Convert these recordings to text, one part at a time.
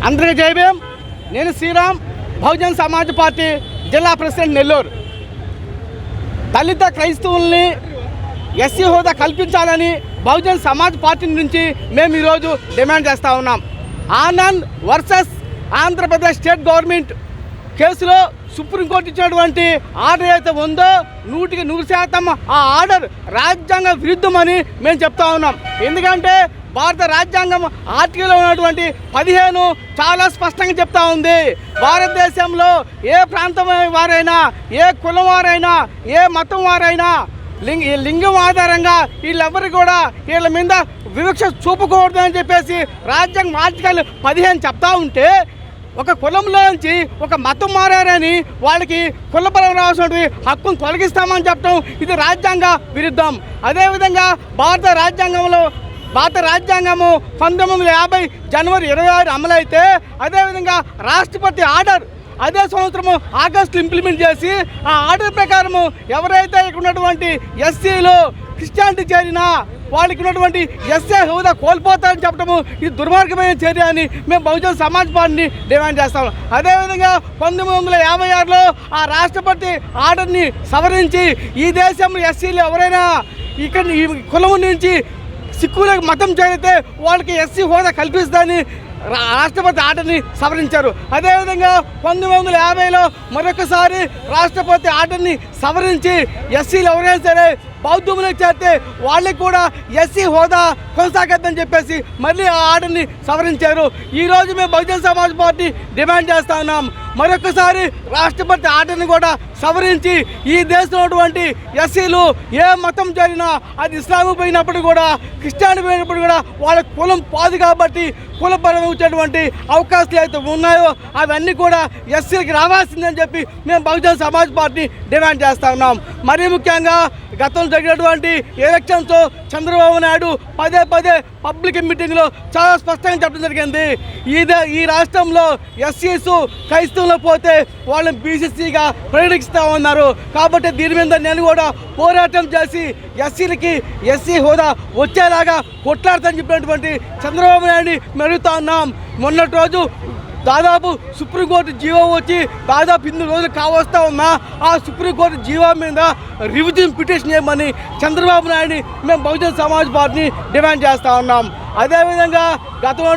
అందరికీ జై భీమ్. నేను శ్రీరామ్, బహుజన్ సమాజ్ పార్టీ జిల్లా ప్రెసిడెంట్ నెల్లూరు. దళిత క్రైస్తవుల్ని ఎస్సీ హోదా కల్పించాలని బహుజన్ సమాజ్ పార్టీ నుంచి మేము ఈరోజు డిమాండ్ చేస్తూ ఉన్నాం. Anand versus Andhra Pradesh state government కేసులో సుప్రీంకోర్టు ఇచ్చినటువంటి ఆర్డర్ అయితే ఉందో 100% ఆ ఆర్డర్ రాజ్యాంగ విరుద్ధమని మేము చెప్తా ఉన్నాం. ఎందుకంటే భారత రాజ్యాంగం ఆర్టికల్లో ఉన్నటువంటి 15 చాలా స్పష్టంగా చెప్తా ఉంది. భారతదేశంలో ఏ ప్రాంతం వారైనా, ఏ కులం వారైనా, ఏ మతం వారైనా లింగం ఆధారంగా వీళ్ళెవరు కూడా వీళ్ళ మీద వివక్ష చూపకూడదు అని చెప్పేసి రాజ్యాంగం ఆర్టికల్ 15 చెప్తా ఉంటే, ఒక కులంలో నుంచి ఒక మతం మారని వాళ్ళకి కులబలం రావాల్సిన హక్కును తొలగిస్తామని చెప్పడం ఇది రాజ్యాంగ విరుద్ధం. అదేవిధంగా భారత రాజ్యాంగము 1950 జనవరి 26 అమలైతే, అదేవిధంగా రాష్ట్రపతి ఆర్డర్ అదే సంవత్సరము ఆగస్టు ఇంప్లిమెంట్ చేసి ఆ ఆర్డర్ ప్రకారము ఎవరైతే ఇక్కడ ఉన్నటువంటి ఎస్సీలు క్రిస్టియానిటీ చేరినా వాళ్ళకి ఉన్నటువంటి ఎస్ఏ హోదా కోల్పోతారని చెప్పడము ఇది దుర్మార్గమైన చర్య అని మేము బహుజన్ సమాజ్ పార్టీని డిమాండ్ చేస్తాము. అదేవిధంగా 1956లో ఆ రాష్ట్రపతి ఆర్డర్ని సవరించి ఈ దేశంలో ఎస్సీలు ఎవరైనా ఇక్కడ ఈ కులం నుంచి సిక్కులకు మతం చేరితే వాళ్ళకి ఎస్సీ హోదా కల్పిస్తుందని రాష్ట్రపతి ఆర్డర్ని సవరించారు. అదేవిధంగా 1950లో మరొకసారి రాష్ట్రపతి ఆర్డర్ని సవరించి ఎస్సీలు ఎవరైనా సరే బౌద్ధములకు చేరితే వాళ్ళకి కూడా ఎస్సీ హోదా కొనసాగద్దని చెప్పేసి మళ్ళీ ఆ ఆర్డర్ని సవరించారు. ఈరోజు మేము బహుజన్ సమాజ్ పార్టీ డిమాండ్ చేస్తా ఉన్నాం, మరొకసారి రాష్ట్రపతి ఆర్డర్ని కూడా సవరించి ఈ దేశంలో ఉన్నటువంటి ఎస్సీలు ఏ మతం జరిగినా, అది ఇస్లాం పోయినప్పుడు కూడా, క్రిస్టియానిటీ పోయినప్పుడు కూడా వాళ్ళ కులం పాదు కాబట్టి కులపరంగా వచ్చేటువంటి అవకాశాలు అయితే ఉన్నాయో అవన్నీ కూడా ఎస్సీలకి రావాల్సిందని చెప్పి మేము బహుజన్ సమాజ్ పార్టీ డిమాండ్ చేస్తా ఉన్నాం. మరీ ముఖ్యంగా గతంలో జరిగినటువంటి ఎలక్షన్స్ చంద్రబాబు నాయుడు పదే పబ్లిక్ మీటింగ్లో చాలా స్పష్టంగా చెప్పడం జరిగింది. ఈ రాష్ట్రంలో ఎస్సీస్ క్రైస్తవులు పోతే వాళ్ళని బీసీసీగా పరిగణిస్తూ ఉన్నారు. కాబట్టి దీని మీద నేను కూడా పోరాటం చేసి ఎస్సీలకి ఎస్సీ హోదా వచ్చేలాగా కొట్లాడతానని చెప్పినటువంటి చంద్రబాబు నాయుడిని మెరుగుతా ఉన్నాం. మొన్నటి రోజు దాదాపు సుప్రీంకోర్టు జీవో వచ్చి దాదాపు 8 రోజులు కావస్తా ఉన్నా ఆ సుప్రీంకోర్టు జీవో మీద రివిజన్ పిటిషన్ చేయమని చంద్రబాబు నాయుడిని మేము బహుజన్ సమాజ్ పార్టీని డిమాండ్ చేస్తూ ఉన్నాం. అదేవిధంగా గతంలో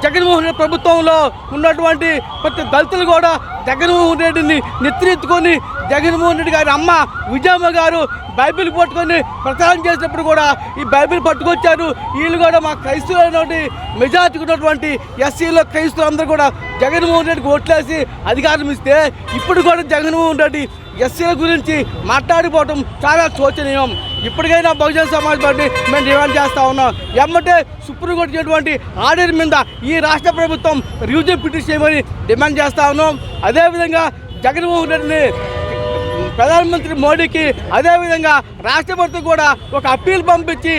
జగన్మోహన్ రెడ్డి ప్రభుత్వంలో ఉన్నటువంటి ప్రతి దళితులు కూడా జగన్మోహన్ రెడ్డిని నెత్తినెత్తుకొని జగన్మోహన్ రెడ్డి గారి అమ్మ విజయమ్మ గారు బైబిల్ పట్టుకొని ప్రచారం చేసినప్పుడు కూడా ఈ బైబిల్ పట్టుకొచ్చారు. వీళ్ళు కూడా మా క్రైస్తవులైనటువంటి మెజార్టీ ఉన్నటువంటి ఎస్సీలో క్రైస్తవులు అందరూ కూడా జగన్మోహన్ రెడ్డికి ఓట్లేసి అధికారం ఇస్తే ఇప్పుడు కూడా జగన్మోహన్ రెడ్డి ఎస్సీల గురించి మాట్లాడిపోవడం చాలా శోచనీయం. ఇప్పటికైనా బహుజన్ సమాజ్ పార్టీ మేము డిమాండ్ చేస్తూ ఉన్నాం, ఎమ్మటే సుప్రీంకోర్టు ఇచ్చినటువంటి ఆర్డర్ మీద ఈ రాష్ట్ర ప్రభుత్వం రివిజన్ పిటిషన్ చేయమని డిమాండ్ చేస్తూ ఉన్నాం. అదేవిధంగా జగన్మోహన్ రెడ్డిని ప్రధానమంత్రి మోడీకి అదేవిధంగా రాష్ట్రపతి కూడా ఒక అప్పీల్ పంపించి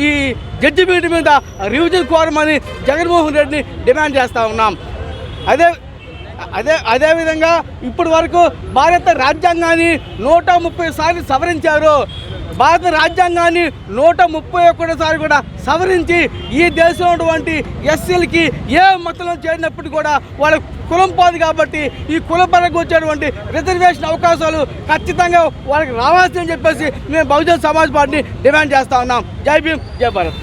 ఈ జడ్జిమెంట్ మీద రివిజన్ కోరమని జగన్మోహన్ రెడ్డిని డిమాండ్ చేస్తూ ఉన్నాం. అదేవిధంగా ఇప్పటి వరకు భారత రాజ్యాంగాన్ని 130 సార్లు సవరించారు. భారత రాజ్యాంగాన్ని 131 సార్లు కూడా సవరించి ఈ దేశంలో ఉన్నటువంటి ఎస్సీలకి ఏ మతంలో చేరినప్పుడు కూడా వాళ్ళ కులం పోదు కాబట్టి ఈ కులపరంగా వచ్చేటువంటి రిజర్వేషన్ అవకాశాలు ఖచ్చితంగా వాళ్ళకి రావాల్సిందని చెప్పేసి మేము బహుజన్ సమాజ్ పార్టీని డిమాండ్ చేస్తూ ఉన్నాం. జై భీమ్, జై భారత్.